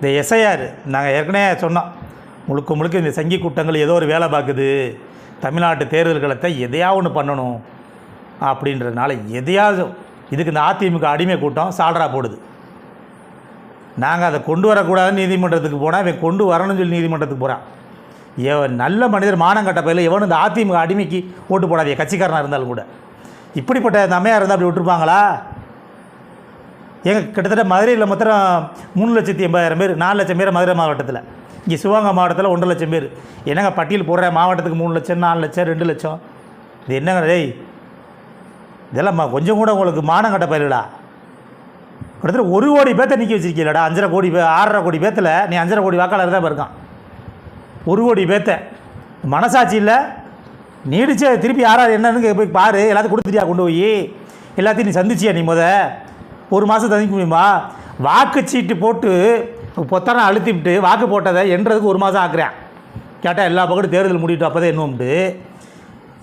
இந்த எஸ்ஐஆர் நாங்கள் ஏற்கனவே சொன்னோம், முழுக்க முழுக்க இந்த சங்கி கூட்டங்கள் ஏதோ ஒரு வேலை பார்க்குது, தமிழ்நாட்டு தேர்தல் களத்தை எதையாவது ஒன்று பண்ணணும் அப்படின்றதுனால எதையாவது இதுக்கு இந்த அதிமுக அடிமை கூட்டம் சால்ரா போடுது. நாங்கள் அதை கொண்டு வரக்கூடாதுன்னு நீதிமன்றத்துக்கு போனால் இவன் கொண்டு வரணும்னு சொல்லி நீதிமன்றத்துக்கு போகிறான். நல்ல மனிதர் மானங்கட்ட பயில எவனும் இந்த அதிமுக அடிமைக்கு ஓட்டு போடாதே, கட்சிக்காரனாக இருந்தாலும் கூட. இப்படிப்பட்ட இந்த அம்மையார் இருந்தால் அப்படி விட்டுருப்பாங்களா? எங்கள் கிட்டத்தட்ட மதுரையில் மொத்தம் 3,80,000 பேர், 4 லட்சம் பேர் மதுரை மாவட்டத்தில். இங்கே சிவகங்கை மாவட்டத்தில் 1.5 லட்சம் பேர். என்னங்க பட்டியல் போடுற மாவட்டத்துக்கு 3 லட்சம், 4 லட்சம், 2 லட்சம், இது என்னங்க டேய்? இதெல்லாம் கொஞ்சம் கூட உங்களுக்கு மானங்கட்ட பயிலடா. கிட்டத்தட்ட 1 கோடி பேர்த்தை நிற்க வச்சிருக்கீங்களடா. 5.5 கோடி 6.5 கோடி பேர்த்தில் நீ 5.5 கோடி வாக்காளர் தான் இருக்கான். 1 கோடி பேர்த்தை மனசாட்சி இல்லை. நீடிச்சு திருப்பி யாராவது என்னன்னு போய் பாரு. எல்லாத்தையும் கொடுத்துட்டியா? கொண்டு போய் எல்லாத்தையும் நீ சந்திச்சியா? நீ 1 மாதம் தந்திக்க முடியுமா? வாக்குச்சீட்டு போட்டு பொத்தனை அழுத்திவிட்டு வாக்கு போட்டதை என்றதுக்கு 1 மாதம் ஆக்குறேன். கேட்டால் எல்லா பக்கமும் தேர்தல் முடிவிட்டு அப்போ தான் என்னும்ட்டு.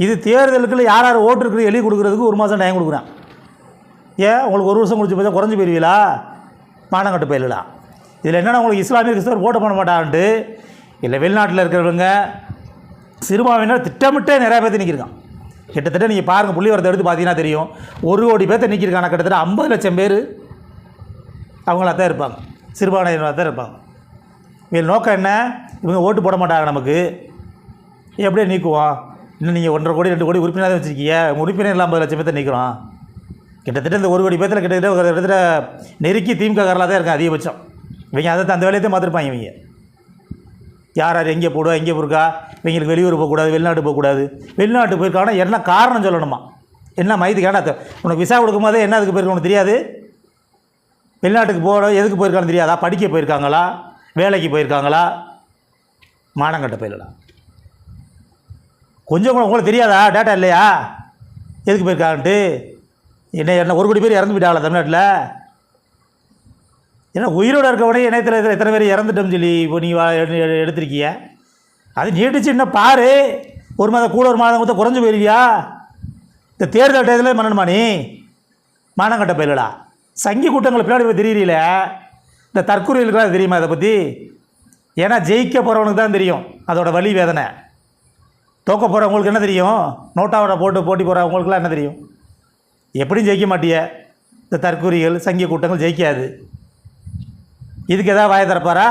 இது தேர்தலுக்குள்ள யார் யார் ஓட்டு இருக்குது எழுதி கொடுக்குறதுக்கு 1 மாதம் டைம் கொடுக்குறேன். ஏன் உங்களுக்கு 1 வருஷம் முடிச்சு போய் குறைஞ்சி போயிருவீங்களா? மானங்கட்டு போயிடலாம். இதில் என்னென்னா உங்களுக்கு இஸ்லாமிய கிறிஸ்தவர் ஓட்ட பண்ண மாட்டான்ட்டு இல்லை. வெளிநாட்டில் இருக்கிறவங்க சிறுபான்மையினர் திட்டமிட்டே நிறையா பேர்த்து நிற்கிருக்கான். கிட்டத்தட்ட நீங்கள் பாருங்கள், புள்ளி வரத்தை எடுத்து பார்த்தீங்கன்னா தெரியும். 1 கோடி பேர்த்தை நிற்கிருக்காங்க. கிட்டத்தட்ட 50 லட்சம் பேர் அவங்களா தான் இருப்பாங்க, சிறுபான்மையினராக தான் இருப்பாங்க. இவங்க நோக்கம் என்ன? இவங்க ஓட்டு போட மாட்டாங்க நமக்கு, எப்படியே நீக்குவோம். இன்னும் நீங்கள் 1.5 கோடி 2 கோடி உறுப்பினராக வச்சுருக்கீங்க, உறுப்பினர் 50 லட்சம் பேர்த்தை நீக்கிறோம். கிட்டத்தட்ட இந்த 1 கோடி பேர்த்தில் கிட்டத்தட்ட ஒரு இடத்துல நெருக்கி திமுக காரலாக தான் இருக்காங்க அதிகபட்சம். இவங்க அதை அந்த வேலையை தான் பார்த்துருப்பாங்க. இவங்க யார் யார் எங்கே போடுவா, எங்கே போயிருக்கா, இவங்களுக்கு வெளியூர் போகக்கூடாது, வெளிநாட்டு போகக்கூடாது. வெளிநாட்டு போயிருக்காங்கன்னா என்ன காரணம் சொல்லணுமா? என்ன மைதுக்கு ஏன்னா உனக்கு விசா கொடுக்கும் போதே என்ன அதுக்கு போயிருக்க உனக்கு தெரியாது? வெளிநாட்டுக்கு போகிற எதுக்கு போயிருக்கான்னு தெரியாதா? படிக்க போயிருக்காங்களா, வேலைக்கு போயிருக்காங்களா? மானங்கட்ட போயிடலாம். கொஞ்சம் கூட உங்களுக்கு தெரியாதா? டேட்டா இல்லையா எதுக்கு போயிருக்காங்கன்ட்டு? என்ன 1 கோடி பேர் இறந்து போயிட்டாங்களா தமிழ்நாட்டில்? ஏன்னா உயிரோடு இருக்கவனே இணையத்தில் எத்தனை பேர் இறந்துட்டோம்னு சொல்லி இப்போ நீ எடுத்திருக்கிய. அது நீட்டிச்சு இன்னும் பாரு. 1 மாதம் கூட 1 மாதம் மொத்தம் குறைஞ்சி போயிருக்கியா? இந்த தேர்தல் டயத்தில் மன்னணுமா நீ? மானங்கட்ட பயிலடா. சங்கி கூட்டங்களை பின்னாடி போய் தெரியல. இந்த தற்கொலைகளுக்கு அது தெரியுமா? அதை பற்றி ஏன்னா ஜெயிக்க போகிறவனுக்கு தான் தெரியும் அதோட வலி வேதனை. தோக்க போகிறவங்களுக்கு என்ன தெரியும்? நோட்டாவோட போட்டு போட்டி போகிறவங்களுக்குலாம் என்ன தெரியும்? எப்படியும் ஜெயிக்க மாட்டிய. இந்த தற்கொலைகள் சங்கிய கூட்டங்கள் ஜெயிக்காது. இதுக்கு எதாவது வாயை திறப்பாரா?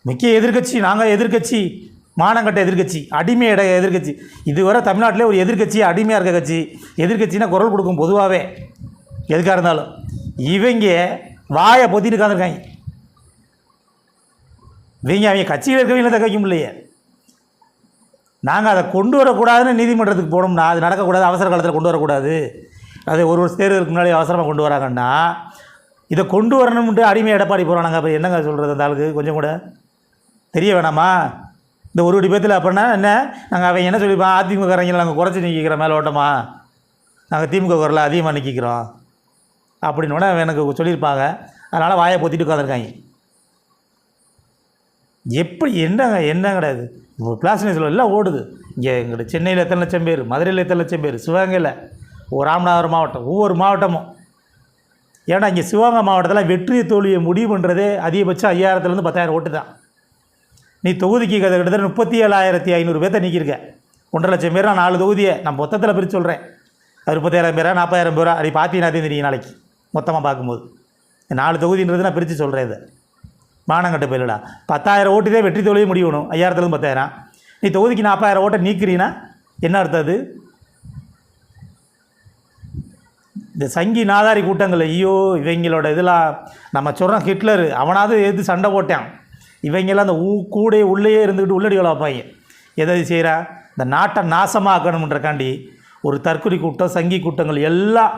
முக்கிய எதிர்கட்சி நாங்கள், எதிர்கட்சி, மானங்கட்ட எதிர்கட்சி, அடிமை எதிர்கட்சி. இதுவரை தமிழ்நாட்டிலே ஒரு எதிர்கட்சி அடிமையாக இருக்க கட்சி. எதிர்கட்சினா குரல் கொடுக்கும் பொதுவாகவே எதுக்காக இருந்தாலும். இவங்க வாயை பொத்திட்டு உட்காந்துருக்காங்க. அவங்க கட்சியில் இருக்கவங்கள தக்க வைக்க முடியலையே. நாங்கள் அதை கொண்டு வரக்கூடாதுன்னு நீதிமன்றத்துக்கு போனோம்னா அது நடக்கக்கூடாது. அவசர காலத்தில் கொண்டு வரக்கூடாது. அது ஒரு வருஷம் தேர்தலுக்கு முன்னாடி அவசரமாக கொண்டு வராங்கன்னா இதை கொண்டு வரணும்ட்டு அடிமை எடப்பாடி போகிறோம். நாங்கள் அப்போ என்னங்க சொல்கிறது? அந்த ஆளுக்கு கொஞ்சம் கூட தெரிய வேணாமா? இந்த 1 கோடி பேர்த்தில் அப்படின்னா என்ன? நாங்கள் அவன் என்ன சொல்லியிருப்பான்? அதிமுககாரங்களை நாங்கள் குறைச்சி நிற்கிக்கிறோம், மேலே ஓட்டமா நாங்கள் திமுக குரலை அதிகமாக நிற்கிக்கிறோம் அப்படின்னு எனக்கு சொல்லியிருப்பாங்க. அதனால் வாயை பொத்திட்டு உட்காந்துருக்காங்க. எப்படி என்ன கிடையாது. இப்போ பிளாஸ் நியூஸில் எல்லாம் ஓடுது. இங்கே எங்கிட்ட சென்னையில் எத்தனை லட்சம் பேர், மதுரையில் எத்தனை லட்சம் பேர், சிவகங்கையில், ராமநாதபுரம் மாவட்டம், ஒவ்வொரு மாவட்டமும். ஏன்னா இங்கே சிவகங்கை மாவட்டத்தில் வெற்றி தோல்வியை முடிவு பண்ணுறதே அதிகபட்சம் 5000 10,000 ஓட்டு தான். நீ தொகுதிக்கு கிட்டத்தட்ட 37,500 பேர்த்தை நீக்கியிருக்க. 1.5 லட்சம் பேர் 4 தொகுதியை நான் மொத்தத்தில் பிரித்து சொல்கிறேன். அது 30,000 பேரா 40,000 பேரா அப்படி பார்த்தீங்கன்னா தெரியும் நாளைக்கு மொத்தமாக பார்க்கும்போது. 4 தொகுதின்றது நான் பிரித்து சொல்கிறேன். இதை மானங்கட்ட போயிடலா. 10,000 ஓட்டு தான் வெற்றி தோல்வியை முடியணும். 5000 10,000. நீ தொகுதிக்கு 40,000 ஓட்டை நீக்கிறீன்னா என்ன அர்த்தம்? அது இந்த சங்கி நாதாரி கூட்டங்கள். ஐயோ இவங்களோட இதெல்லாம் நம்ம சொல்கிறோம். ஹிட்லர் அவனாவது எது சண்டை போட்டான். இவங்கெல்லாம் அந்த கூட உள்ளேயே இருந்துக்கிட்டு உள்ளடி வேலை வைப்பாங்க. எதாவது செய்கிறா இந்த நாட்டை நாசமாக்கணுன்றக்காண்டி ஒரு தற்கொலை கூட்டம், சங்கி கூட்டங்கள் எல்லாம்.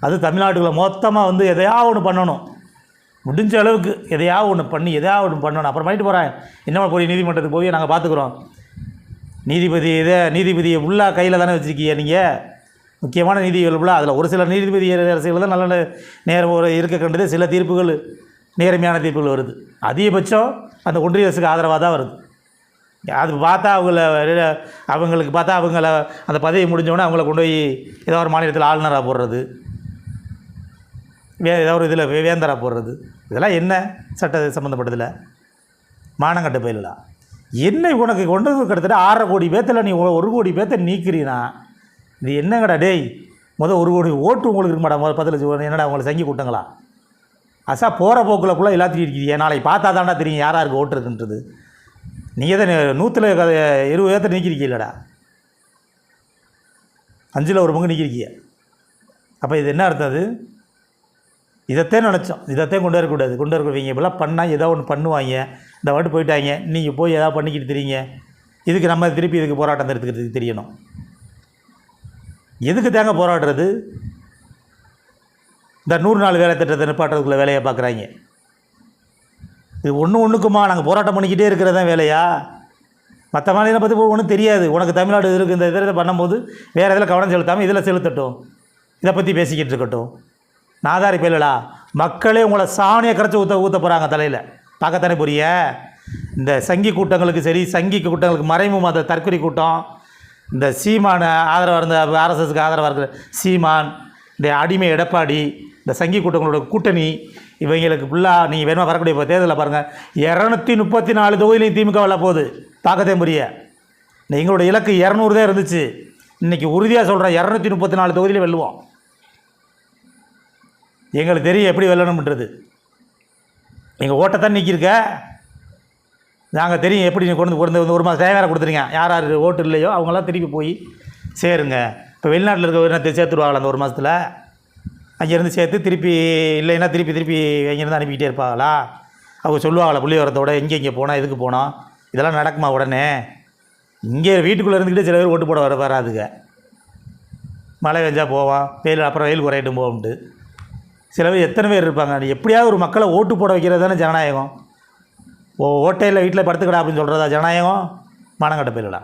அது தமிழ்நாட்டுக்குள்ள மொத்தமாக எதையாவது ஒன்று பண்ணணும். முடிஞ்ச அளவுக்கு எதையாவது ஒன்று பண்ணி எதையாவது ஒன்று பண்ணணும். அப்புறம் பண்ணிட்டு போகிறேன். என்ன போய் நீதிமன்றத்துக்கு போய் நாங்கள் பார்த்துக்குறோம். நீதிபதியை உள்ளே கையில் தானே வச்சுருக்கீங்க நீங்கள். முக்கியமான நீதிகள் ஃபுல்லாக அதில் ஒரு சில நீதிபதி அரசுகள் தான் நல்ல நேரம் இருக்க கண்டது. சில தீர்ப்புகள் நேர்மையான தீர்ப்புகள் வருது. அதிகபட்சம் அந்த ஒன்றிய அரசுக்கு ஆதரவாக தான் வருது. அது பார்த்தா அவங்களுக்கு பார்த்தா அவங்கள அந்த பதவி முடிஞ்சோடனே அவங்கள கொண்டு போய் ஏதோ ஒரு மாநிலத்தில் ஆளுநராக போடுறது. ஏதாவது ஒரு இதில் வேந்தரா போடுறது, இதெல்லாம் என்ன சட்ட சம்மந்தப்பட்டதில்? மானங்கட்ட பயிலலாம். என்ன உனக்கு கொண்டு வந்து கிட்டத்தட்ட 6.5 கோடி பேர்த்தில் நீ 1 கோடி பேர்த்த நீக்கிறீனா? இது என்னங்கடா டேய்? 1 கோடி ஓட்டு உங்களுக்கு இருக்க மாட்டா? 10 லட்சம் என்னடா உங்களை சங்கி கூட்டங்களா? அசா போகிற போக்கில் ஃபுல்லாக எல்லாத்தையும் இருக்கிறீங்க. நாளைக்கு பார்த்தா தாண்டா தெரியும் யார் யாருக்கு ஓட்டு இருக்குன்றது. நீங்கள் தான் 120 பேர்த்த நீக்கிருக்கீங்களடா, 5ல் 1 பங்கு நீக்கிருக்கீங்க. அப்போ இது என்ன அர்த்தம்? அது இதைத்தான் நினச்சோம், இதைத்தான் கொண்டு வரக்கூடாது. கொண்டு வரக்கூடாது. இப்போலாம் பண்ணால் ஏதோ ஒன்று பண்ணுவாங்க, இந்த வாட்டு போயிட்டாங்க, நீங்கள் போய் எதாவது பண்ணிக்கிட்டு தெரியுங்க. இதுக்கு நம்ம திருப்பி இதுக்கு போராட்டம் எடுத்துக்கிறதுக்கு தெரியணும். எதுக்கு தாங்க போராடுறது? இந்த 100 நாள் வேலை திட்டத்தை நிப்பாட்டுறதுக்குள்ள வேலையை பார்க்குறாங்க. இது ஒன்றுக்குமா நாங்கள் போராட்டம் பண்ணிக்கிட்டே இருக்கிறதான் வேலையா? மற்ற மாநிலம் பற்றி ஒன்றும் தெரியாது. உனக்கு தமிழ்நாடு இருக்குது, இந்த இதில் பண்ணும்போது வேறு இதில் கவனம் செலுத்தாமல் இதில் செலுத்தட்டும், இதை பற்றி பேசிக்கிட்டு இருக்கட்டும். நாதாரி பயிலலா, மக்களே உங்களை சாணியை கரைச்சி ஊற்ற போகிறாங்க தலையில். பார்க்கத்தானே புரிய. இந்த சங்கி கூட்டங்களுக்கு சரி, சங்கி கூட்டங்களுக்கு மறைமுக அந்த தற்கொலை கூட்டம், இந்த சீமான் ஆதரவாக இருந்த ஆர்எஸ்எஸ்க்கு ஆதரவாக இருக்கிற சீமான், இந்த அடிமை எடப்பாடி, இந்த சங்கி கூட்டங்களோட கூட்டணி, இவங்களுக்கு ஃபுல்லாக நீங்கள் வேணுமா வரக்கூடிய இப்போ தேர்தலில் பாருங்கள், 234 தொகுதியிலையும் திமுக வரல போகுது. பார்க்கத்தே புரிய. எங்களோட இலக்கு 200 தான் இருந்துச்சு. இன்றைக்கி உறுதியாக சொல்கிறேன், 234 தொகுதியிலே வெல்லுவோம். எங்களுக்கு தெரியும் எப்படி வெல்லணும்ன்றது. எங்கள் ஓட்டத்தான் நீக்கியிருக்க, நாங்கள் தெரியும் எப்படி. நீ கொண்டு 1 மாதம் டைம் வேறு கொடுத்துருங்க. யார் யார் ஓட்டு இல்லையோ அவங்களாம் திருப்பி போய் சேருங்க. இப்போ வெளிநாட்டில் இருக்க சேர்த்துருவாங்களா அந்த 1 மாதத்தில்? அங்கேருந்து சேர்த்து திருப்பி இல்லைன்னா திருப்பி அங்கேருந்து அனுப்பிக்கிட்டே இருப்பாங்களா? அவங்க சொல்லுவாங்களா புள்ளிவரத்தோட இங்கே போனால் எதுக்கு போனோம்? இதெல்லாம் நடக்குமா உடனே? இங்கே வீட்டுக்குள்ளே இருந்துக்கிட்டே சில பேர் ஓட்டு போட வராதுங்க. மழை பெஞ்சால் போவான், அப்புறம் வெயில் குறையிட்டும் போகும்ட்டு சில பேர் எத்தனை பேர் இருப்பாங்க. எப்படியாவது ஒரு மக்களை ஓட்டு போட வைக்கிறது தானே ஜனநாயகம். ஓட்டையில் வீட்டில் படுத்துக்கடா அப்படின்னு சொல்கிறதா ஜனநாயகம்? மானங்கட்ட பயிலடா.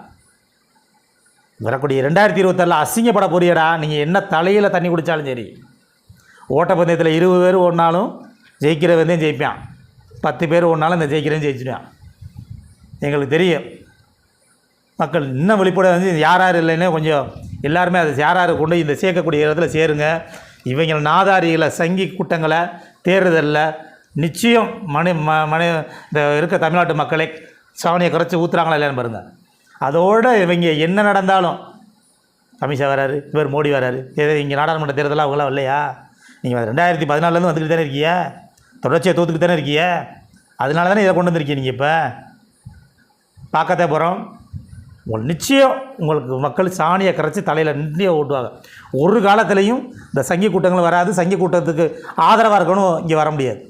வரக்கூடிய 2026 அசிங்கப்பட போறியடா. நீங்கள் என்ன தலையில் தண்ணி குடித்தாலும் சரி, ஓட்டப்பந்தயத்தில் 20 பேர் ஓடினாலும் ஜெயிக்கிறவன் ஜெயிப்பான், 10 பேர் ஓடினாலும் இந்த ஜெயிக்கிறவன் ஜெயிச்சிடுவான். எங்களுக்கு தெரியும். மக்கள் இன்னும் வெளிப்பட யார் யார் இல்லைன்னு கொஞ்சம் எல்லாருமே அதை யார் யார் கொண்டு இந்த சேர்க்கக்கூடிய இடத்துல சேருங்க. இவங்க நாதாரிகளை சங்கி கூட்டங்களை தேர்தலில் நிச்சயம் இந்த இருக்க தமிழ்நாட்டு மக்களை சாவணியை குறைச்சி ஊற்றுறாங்களா இல்லைன்னு பாருங்கள். அதோடு இவங்க என்ன நடந்தாலும், அமித்ஷா வராரு, இவர் மோடி வராரு, இங்கே நாடாளுமன்ற தேர்தலாக அவங்களாம் இல்லையா? நீங்கள் 2014 வந்துக்கிட்டு தானே இருக்கீங்க, தொடர்ச்சியாக தோற்றுக்கிட்டு தானே இருக்கீங்க. அதனால தானே இதை கொண்டு வந்திருக்கீங்க. நீங்கள் இப்போ பார்க்கத்தே போகிறோம். உங்களுக்கு நிச்சயம் உங்களுக்கு மக்கள் சாணியை கரைச்சி தலையில் நின்று ஓட்டுவாங்க. ஒரு காலத்துலேயும் இந்த சங்கி கூட்டங்களும் வராது. சங்கி கூட்டத்துக்கு ஆதரவாக இருக்கணும் இங்கே வர முடியாது.